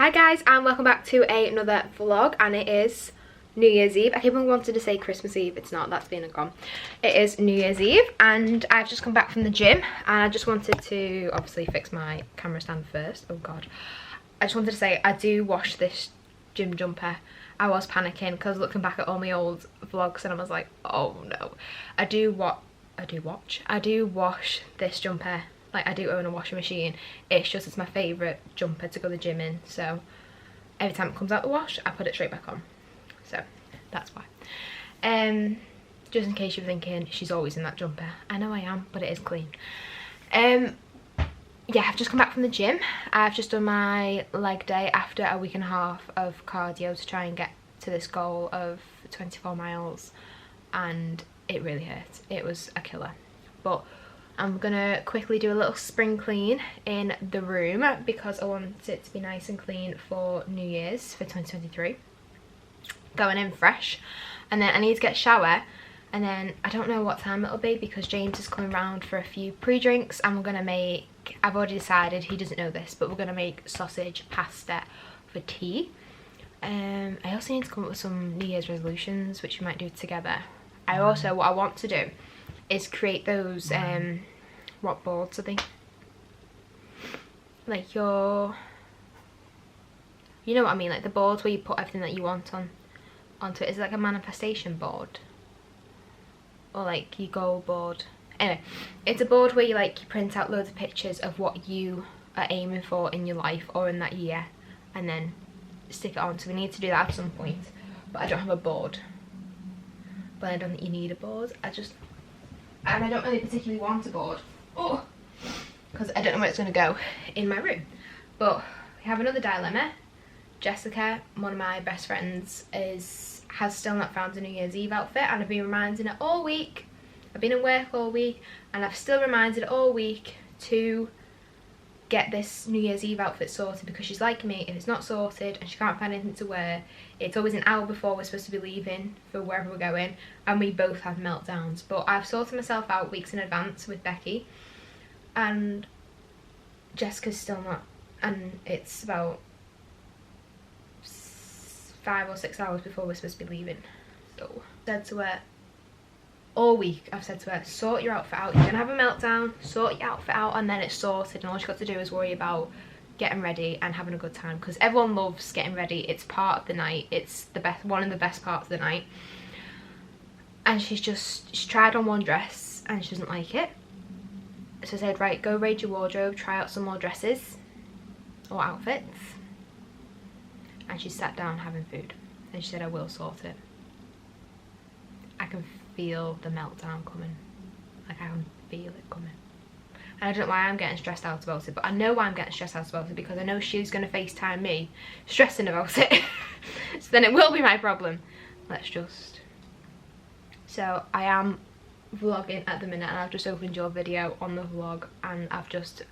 Hi guys, and welcome back to another vlog, and it is New Year's Eve. I keep on wanting to say Christmas Eve, it's not, that's been and gone. It is New Year's Eve, and I've just come back from the gym, and I just wanted to obviously fix my camera stand first. Oh god. I just wanted to say I do wash this gym jumper. I was panicking because looking back at all my old vlogs and I was like, oh no. I do wash this jumper. Like, I do own a washing machine. It's just, it's my favourite jumper to go to the gym in. So every time it comes out the wash, I put it straight back on. So that's why. Just in case you're thinking, she's always in that jumper. I know I am, but it is clean. Yeah, I've just come back from the gym. I've just done my leg day after a week and a half of cardio to try and get to this goal of 24 miles. And it really hurt. It was a killer. But I'm gonna quickly do a little spring clean in the room because I want it to be nice and clean for New Year's for 2023. Going in fresh, and then I need to get a shower, and then I don't know what time it'll be because James is coming round for a few pre-drinks, and we're gonna make, I've already decided, he doesn't know this, but we're gonna make sausage pasta for tea. I also need to come up with some New Year's resolutions which we might do together. What I want to do is create those what boards are they? Like you know what I mean, like the boards where you put everything that you want onto it. Is it like a manifestation board? Or like your goal board? Anyway, it's a board where you print out loads of pictures of what you are aiming for in your life or in that year, and then stick it on. So we need to do that at some point, but I don't have a board. But I don't think you need a board. And I don't really particularly want a board. Oh, because I don't know where it's going to go in my room. But we have another dilemma. Jessica, one of my best friends, has still not found a New Year's Eve outfit, and I've been reminding her all week. I've been in work all week, and I've still reminded her all week to get this New Year's Eve outfit sorted, because she's like me, if it's not sorted and she can't find anything to wear, it's always an hour before we're supposed to be leaving for wherever we're going, and we both have meltdowns. But I've sorted myself out weeks in advance with Becky, and Jessica's still not, and it's about 5 or 6 hours before we're supposed to be leaving. So I said to her all week, I've said to her, sort your outfit out, you're gonna have a meltdown, sort your outfit out, and then it's sorted, and all you've got to do is worry about getting ready and having a good time, because everyone loves getting ready. It's part of the night, it's the best, one of the best parts of the night. And she tried on one dress and she doesn't like it, so I said, right, go raid your wardrobe, try out some more dresses or outfits. And she sat down having food, and she said, I will sort it. I can feel the meltdown coming. Like, I can feel it coming. And I don't know why I'm getting stressed out about it, but I know why I'm getting stressed out about it, because I know she's going to FaceTime me stressing about it. So then it will be my problem. So I am vlogging at the minute, and I've just opened your video on the vlog, and I've just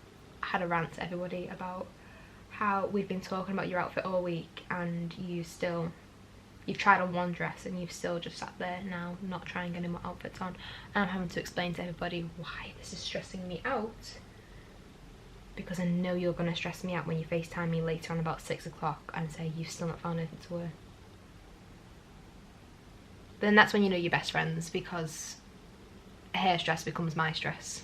had a rant to everybody about how we've been talking about your outfit all week, and you've tried on one dress and you've still just sat there now not trying any more outfits on. And I'm having to explain to everybody why this is stressing me out, because I know you're going to stress me out when you FaceTime me later on about 6 o'clock and say you've still not found anything to wear. Then that's when you know you're best friends, because her stress becomes my stress.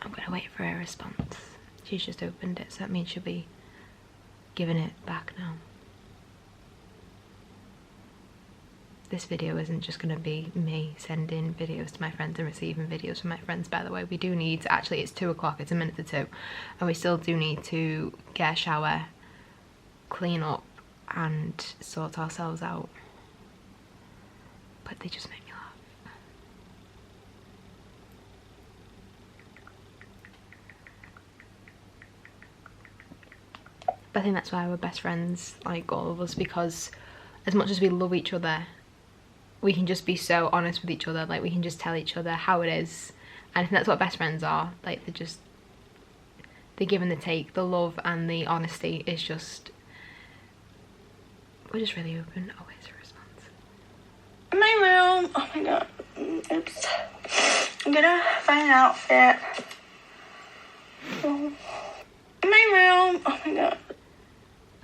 I'm going to wait for her response. She's just opened it, so that means she'll be giving it back now. This video isn't just going to be me sending videos to my friends and receiving videos from my friends, by the way. We do need to, actually it's 2 o'clock, it's a minute to 2, and we still do need to get a shower, clean up and sort ourselves out. But they just make me laugh. But I think that's why we're best friends, like all of us, because as much as we love each other, we can just be so honest with each other. Like, we can just tell each other how it is, and I think that's what best friends are. Like, the give and the take, the love and the honesty is just, we're just really open. Oh, here's a response. In my room, oh my god, oops, I'm gonna find an outfit. In my room, oh my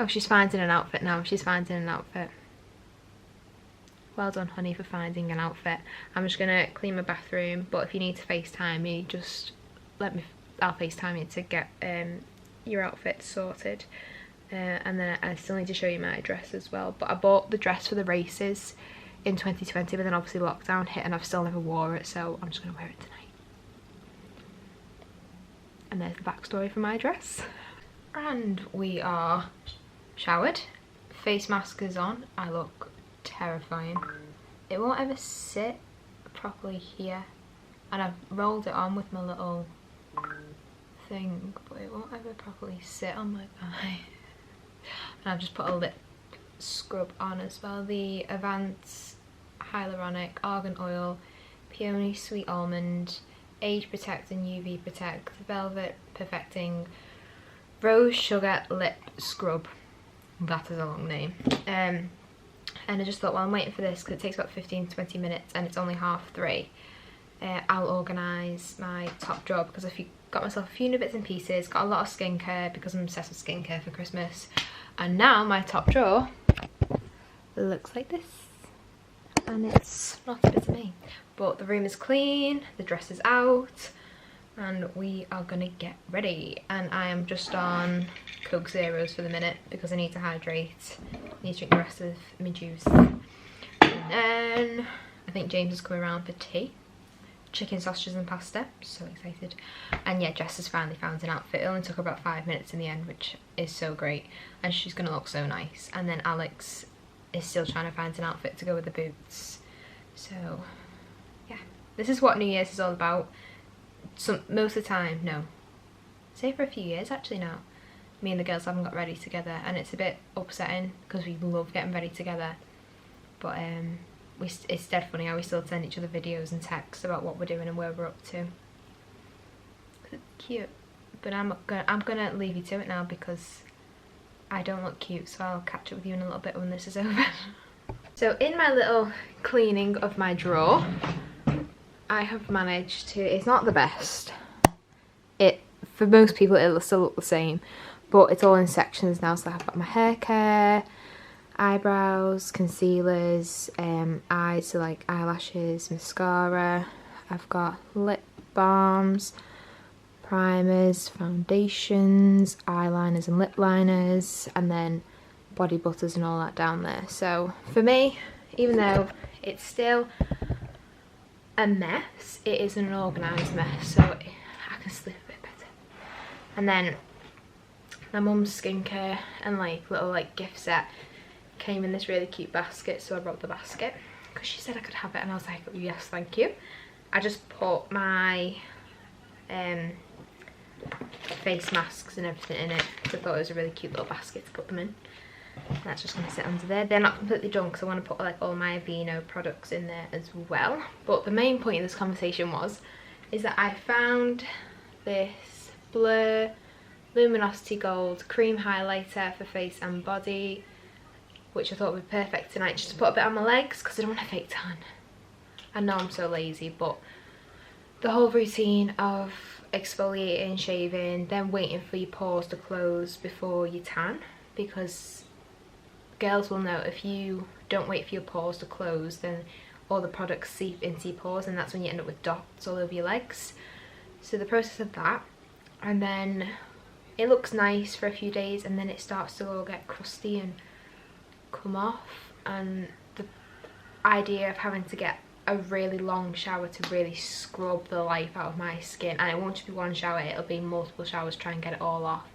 Oh, she's finding an outfit now. She's finding an outfit. Well done, honey, for finding an outfit. I'm just gonna clean my bathroom, but if you need to FaceTime me, just let me, I'll FaceTime you to get your outfit sorted. And then I still need to show you my dress as well. But I bought the dress for the races in 2020, but then obviously lockdown hit and I've still never wore it, so I'm just gonna wear it tonight. And there's the backstory for my dress. And we are showered. Face mask is on. I look terrifying. It won't ever sit properly here. And I've rolled it on with my little thing, but it won't ever properly sit on my eye. And I've just put a lip scrub on as well. The Avance Hyaluronic Argan Oil, Peony Sweet Almond, Age Protect and UV Protect, Velvet Perfecting Rose Sugar Lip Scrub. That is a long name. And I just thought, while I'm waiting for this, because it takes about 15-20 minutes and it's only 3:30, I'll organise my top drawer, because I've got myself a few new bits and pieces, got a lot of skincare because I'm obsessed with skincare for Christmas. And now my top drawer looks like this. And it's not a bit of me. But the room is clean, the dress is out, and we are gonna get ready. And I am just on Coke Zeros for the minute because I need to hydrate. I need to drink the rest of my juice. And then I think James is coming around for tea. Chicken, sausages and pasta. So excited. And yeah, Jess has finally found an outfit. It only took her about 5 minutes in the end, which is so great. And she's gonna look so nice. And then Alex is still trying to find an outfit to go with the boots. So yeah, this is what New Year's is all about. Most of the time, no. Say for a few years actually now. Me and the girls haven't got ready together, and it's a bit upsetting because we love getting ready together. But it's dead funny how we still send each other videos and texts about what we're doing and where we're up to. It's cute. But I'm gonna leave you to it now because I don't look cute, so I'll catch up with you in a little bit when this is over. So in my little cleaning of my drawer, I have managed to, it's not the best. For most people it'll still look the same, but it's all in sections now. So I've got my hair care, eyebrows, concealers, eyes, so like eyelashes, mascara. I've got lip balms, primers, foundations, eyeliners and lip liners, and then body butters and all that down there. So for me, even though it's still a mess, it isn't an organised mess, so I can sleep a bit better. And then my mum's skincare and like little like gift set came in this really cute basket, so I brought the basket because she said I could have it, and I was like, yes, thank you. I just put my face masks and everything in it because I thought it was a really cute little basket to put them in. That's just going to sit under there. They're not completely done because I want to put like all my Aveeno products in there as well. But the main point of this conversation is that I found this Blur Luminosity Gold cream highlighter for face and body, which I thought would be perfect tonight, just to put a bit on my legs because I don't want a fake tan. I know I'm so lazy, but the whole routine of exfoliating, shaving, then waiting for your pores to close before you tan, because girls will know if you don't wait for your pores to close, then all the products seep into your pores, and that's when you end up with dots all over your legs. So the process of that, and then it looks nice for a few days, and then it starts to all get crusty and come off. And the idea of having to get a really long shower to really scrub the life out of my skin, and it won't just be one shower, it'll be multiple showers, try and get it all off.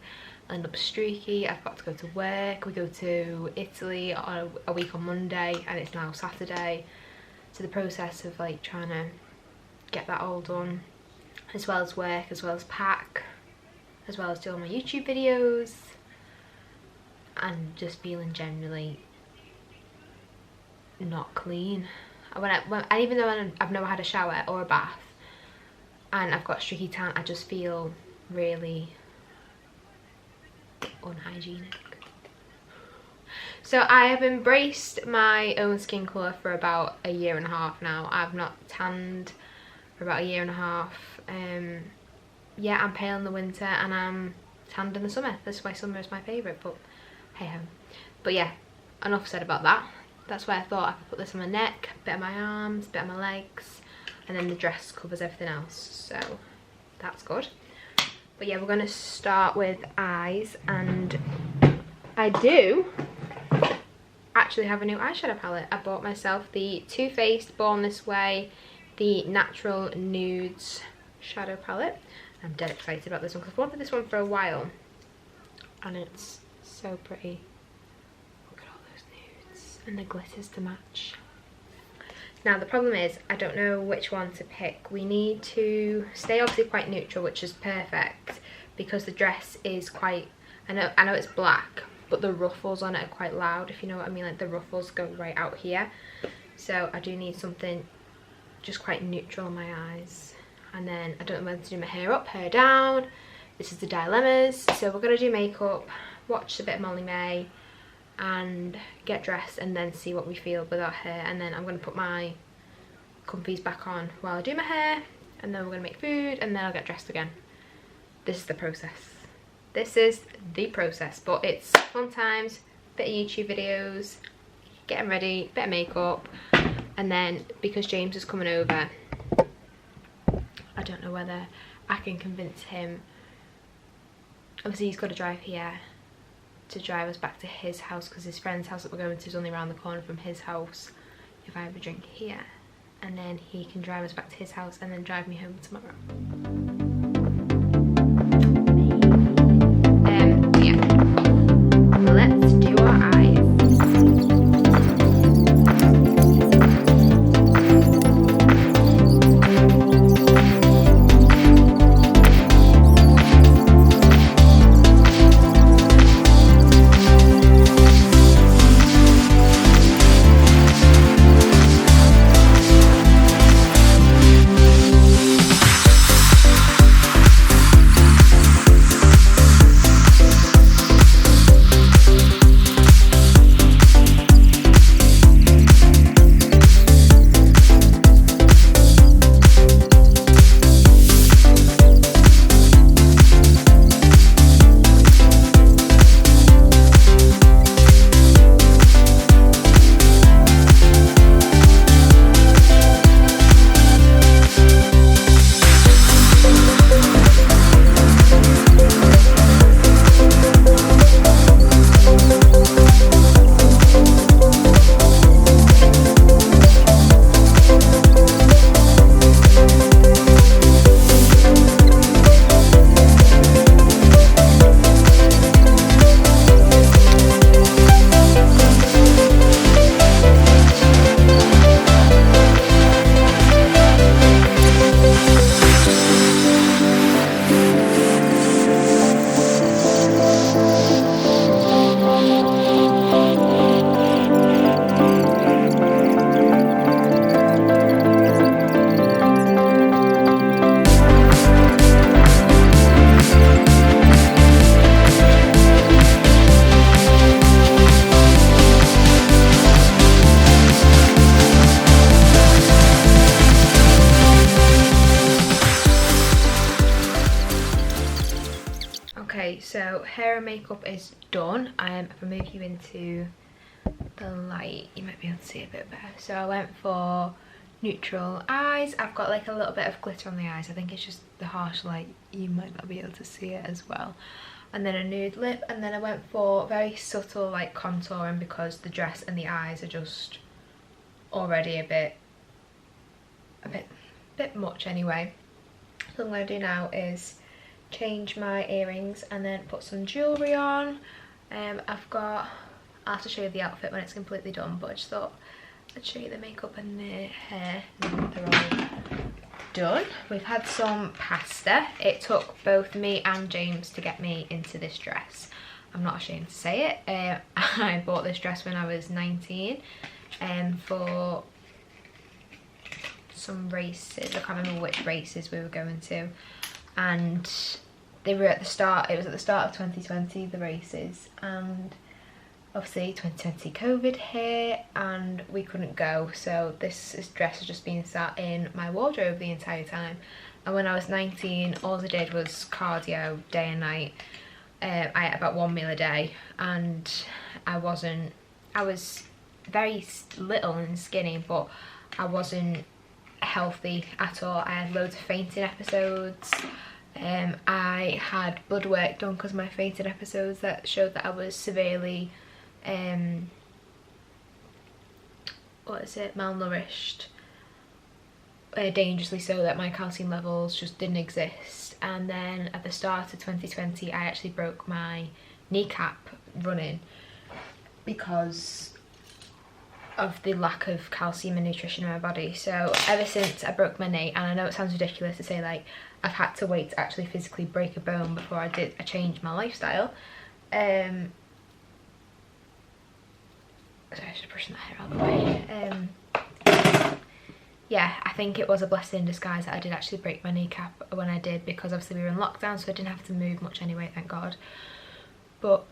I end up streaky. I've got to go to work. We go to Italy on a week on Monday, and it's now Saturday. So the process of like trying to get that all done, as well as work, as well as pack, as well as do all my YouTube videos, and just feeling generally not clean. And even though I've never had a shower or a bath and I've got streaky tan, I just feel really unhygienic. So I have embraced my own skin colour for about 1.5 years now. I've not tanned for about 1.5 years. Yeah, I'm pale in the winter and I'm tanned in the summer. That's why summer is my favourite, but hey ho. But yeah, enough said about that. That's why I thought I could put this on my neck, bit of my arms, bit of my legs, and then the dress covers everything else, so that's good. But yeah, we're going to start with eyes, and I do actually have a new eyeshadow palette. I bought myself the Too Faced Born This Way, the Natural Nudes shadow palette. I'm dead excited about this one because I've wanted this one for a while, and it's so pretty. Look at all those nudes and the glitters to match. Now the problem is I don't know which one to pick. We need to stay obviously quite neutral, which is perfect because the dress is quite, I know it's black, but the ruffles on it are quite loud, if you know what I mean. Like the ruffles go right out here, so I do need something just quite neutral on my eyes. And then I don't know whether to do my hair up, hair down. This is the dilemmas. So we're gonna do makeup, watch a bit of Molly May, and get dressed, and then see what we feel with our hair. And then I'm gonna put my comfies back on while I do my hair, and then we're gonna make food, and then I'll get dressed again. This is the process. This is the process, but it's fun times, bit of YouTube videos, getting ready, bit of makeup, and then because James is coming over, I don't know whether I can convince him. Obviously he's got to drive here to drive us back to his house, because his friend's house that we're going to is only around the corner from his house if I have a drink here, and then he can drive us back to his house and then drive me home tomorrow. Yeah, let's do our eyes. Okay, so hair and makeup is done. If I move you into the light, you might be able to see a bit better. So I went for neutral eyes. I've got like a little bit of glitter on the eyes. I think it's just the harsh light, you might not be able to see it as well. And then a nude lip, and then I went for very subtle like contouring because the dress and the eyes are just already a bit much anyway. So what I'm going to do now is change my earrings and then put some jewellery on. I'll have to show you the outfit when it's completely done, but I just thought I'd show you the makeup and the hair now they're all done. We've had some pasta. It took both me and James to get me into this dress. I'm not ashamed to say it. I bought this dress when I was 19 for some races. I can't remember which races we were going to, and they were at the start, it was at the start of 2020, the races, and obviously 2020 COVID hit and we couldn't go, so this dress has just been sat in my wardrobe the entire time. And when I was 19, all I did was cardio day and night. I ate about 1 meal a day, and I was very little and skinny, but I wasn't healthy at all. I had loads of fainting episodes. I had blood work done because of my fainting episodes that showed that I was severely malnourished, dangerously so, that my calcium levels just didn't exist. And then at the start of 2020 I actually broke my kneecap running because of the lack of calcium and nutrition in my body. So ever since I broke my knee, and I know it sounds ridiculous to say like I've had to wait to actually physically break a bone before I changed my lifestyle. Sorry, I should push that hair out of the way. Yeah, I think it was a blessing in disguise that I did actually break my kneecap when I did, because obviously we were in lockdown, so I didn't have to move much anyway, thank God. But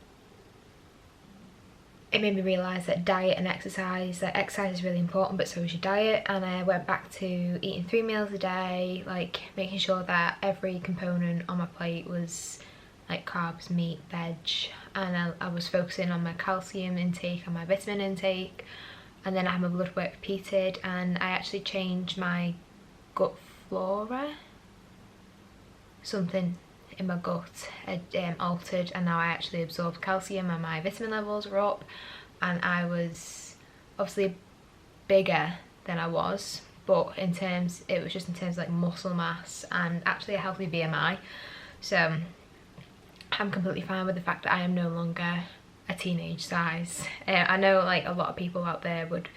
it made me realise that diet and exercise, that exercise is really important, but so is your diet. And I went back to eating 3 meals a day, like making sure that every component on my plate was like carbs, meat, veg, and I was focusing on my calcium intake and my vitamin intake. And then I had my blood work repeated, and I actually changed my gut flora. Something in my gut had altered, and now I actually absorbed calcium and my vitamin levels were up, and I was obviously bigger than I was, but it was just in terms of like muscle mass and actually a healthy BMI. So I'm completely fine with the fact that I am no longer a teenage size. I know like a lot of people out there would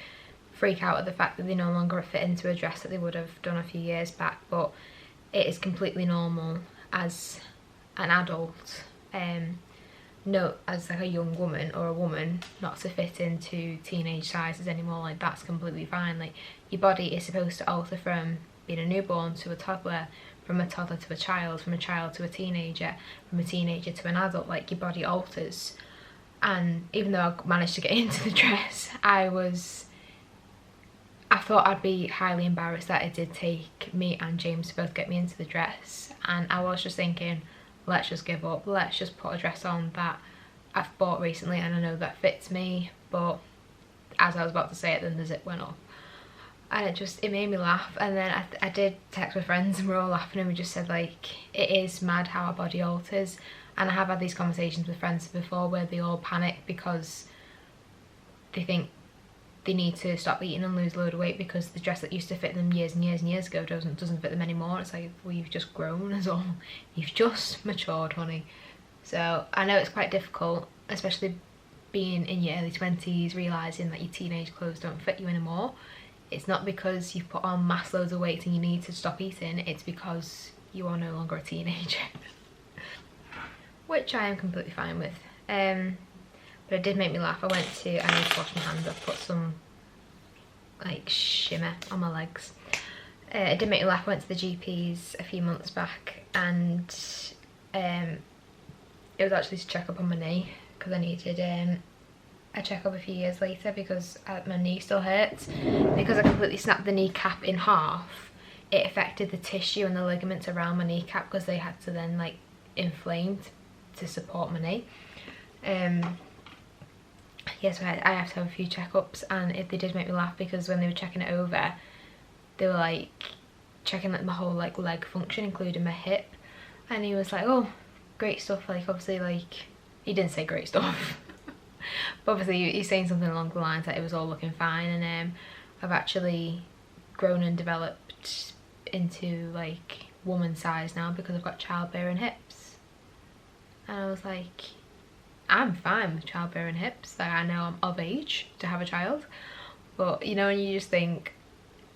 freak out at the fact that they no longer fit into a dress that they would have done a few years back, but it is completely normal as an adult, no, as like a young woman or a woman, not to fit into teenage sizes anymore. Like that's completely fine. Like your body is supposed to alter from being a newborn to a toddler, from a toddler to a child, from a child to a teenager, from a teenager to an adult. Like your body alters. And even though I managed to get into the dress, I thought I'd be highly embarrassed that it did take me and James to both get me into the dress. And I was just thinking, let's just give up, let's just put a dress on that I've bought recently and I know that fits me. But as I was about to say it, then the zip went up, and it made me laugh. And then I did text my friends and we were all laughing, and we just said like, it is mad how our body alters. And I have had these conversations with friends before where they all panic because they think they need to stop eating and lose a load of weight because the dress that used to fit them years and years and years ago doesn't fit them anymore. It's like, well, you've just grown as well. You've just matured, honey. So I know it's quite difficult, especially being in your early 20s, realising that your teenage clothes don't fit you anymore. It's not because you've put on mass loads of weight and you need to stop eating, it's because you are no longer a teenager. Which I am completely fine with. But it did make me laugh. I need to wash my hands. I've put some like shimmer on my legs. It did make me laugh. I went to the GP's a few months back, and it was actually to check up on my knee because I needed a check-up a few years later because my knee still hurts. Because I completely snapped the kneecap in half, it affected the tissue and the ligaments around my kneecap because they had to then like inflame to support my knee. Yeah, so I have to have a few checkups, and they did make me laugh because when they were checking it over, they were like checking like my whole like leg function, including my hip, and he was like, oh, great stuff. Like obviously, like he didn't say great stuff but obviously he's saying something along the lines that it was all looking fine. And I've actually grown and developed into like woman size now because I've got childbearing hips. And I was like, I'm fine with childbearing hips. Like I know I'm of age to have a child, but you know, and you just think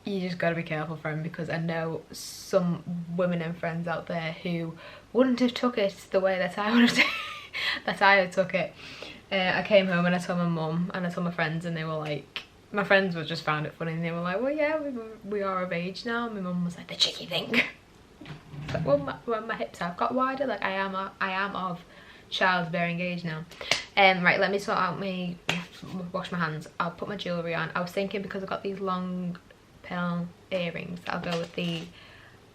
you just gotta be careful, friend, because I know some women and friends out there who wouldn't have took it the way that I would have that I had took it. I came home and I told my mum and I told my friends, and they were like, my friends were just found it funny, and they were like, well yeah, we are of age now. And my mum was like, the cheeky thing. Like, well, my hips have got wider. Like I am of childbearing age now. Right, let me sort out wash my hands. I'll put my jewellery on. I was thinking, because I've got these long pearl earrings, I'll go with the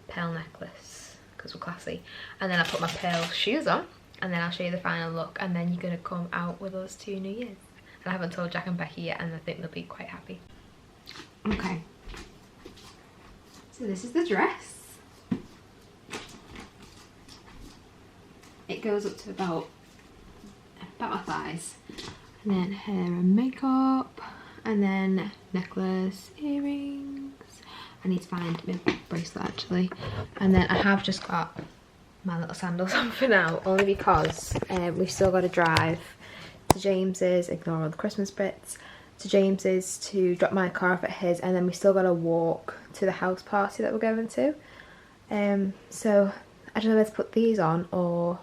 pearl necklace because we're classy. And then I put my pearl shoes on, and then I'll show you the final look, and then you're going to come out with us to New Year's. And I haven't told Jack and Becky yet, and I think they'll be quite happy. Okay, so this is the dress. It goes up to about my thighs, and then hair and makeup, and then necklace, earrings. I need to find my bracelet actually, and then I have just got my little sandals on for now, only because we've still got to drive to James's, ignore all the Christmas bits, to James's to drop my car off at his, and then we still got to walk to the house party that we're going to. So I don't know whether to put these on or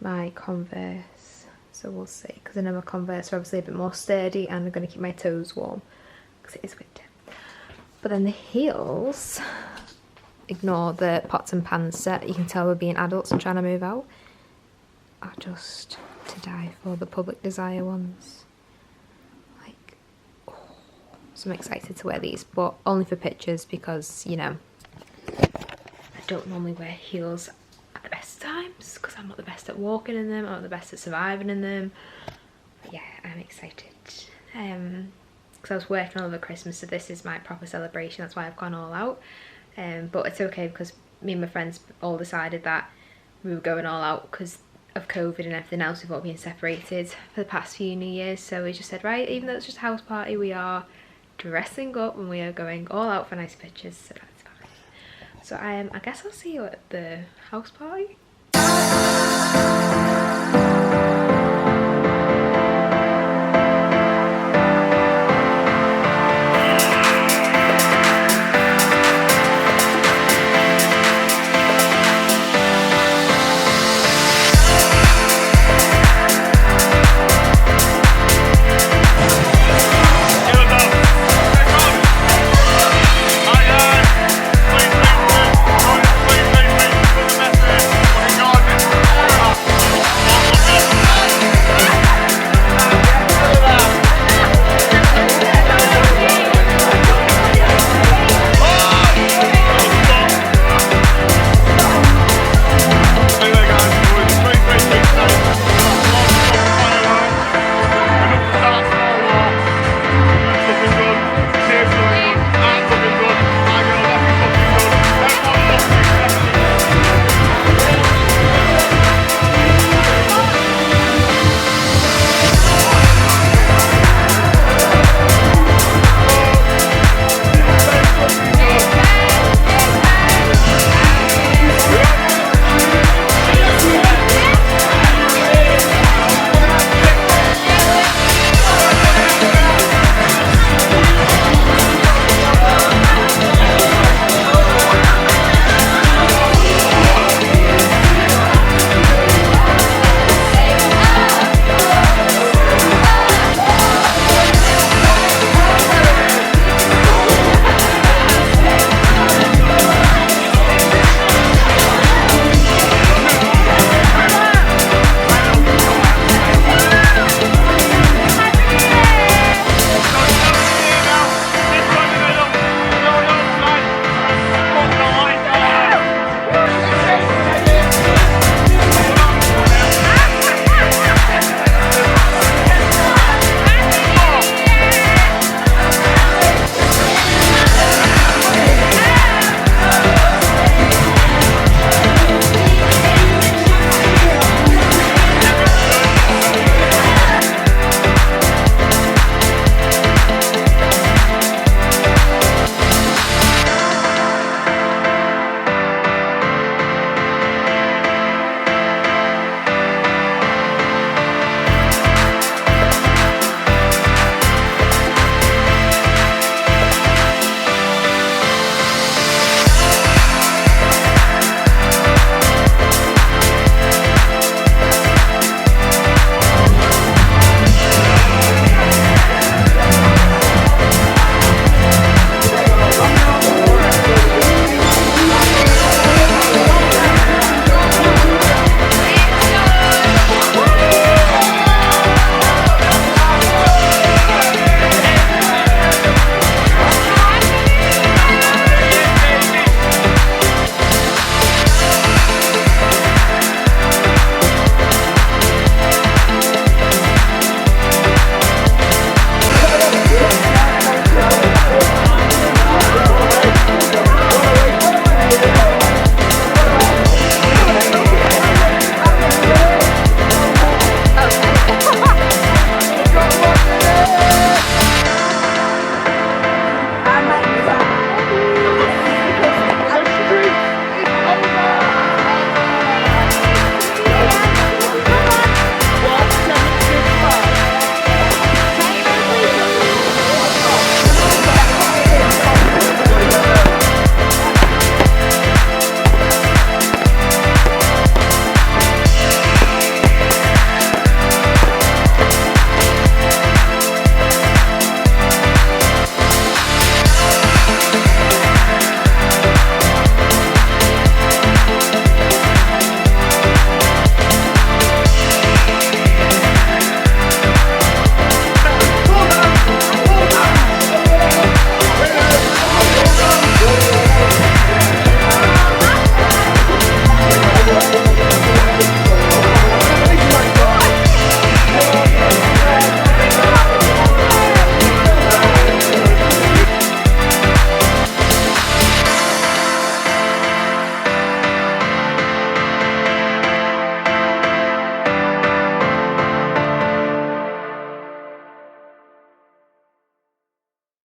my Converse, so we'll see, because I know my Converse are obviously a bit more sturdy and I'm going to keep my toes warm because it is winter. But then the heels, ignore the pots and pans set, you can tell we're being adults and trying to move out, are just to die for, the Public Desire ones. Like, oh, so I'm excited to wear these, but only for pictures because, you know, I don't normally wear heels at the best times because I'm not the best at walking in them, I'm not the best at surviving in them. But yeah, I'm excited. Because I was working all over Christmas, so this is my proper celebration, that's why I've gone all out. But it's okay because me and my friends all decided that we were going all out because of COVID and everything else. We've all been separated for the past few New Years, so we just said, right, even though it's just a house party, we are dressing up and we are going all out for nice pictures, so that's fine. So I guess I'll see you at the house party.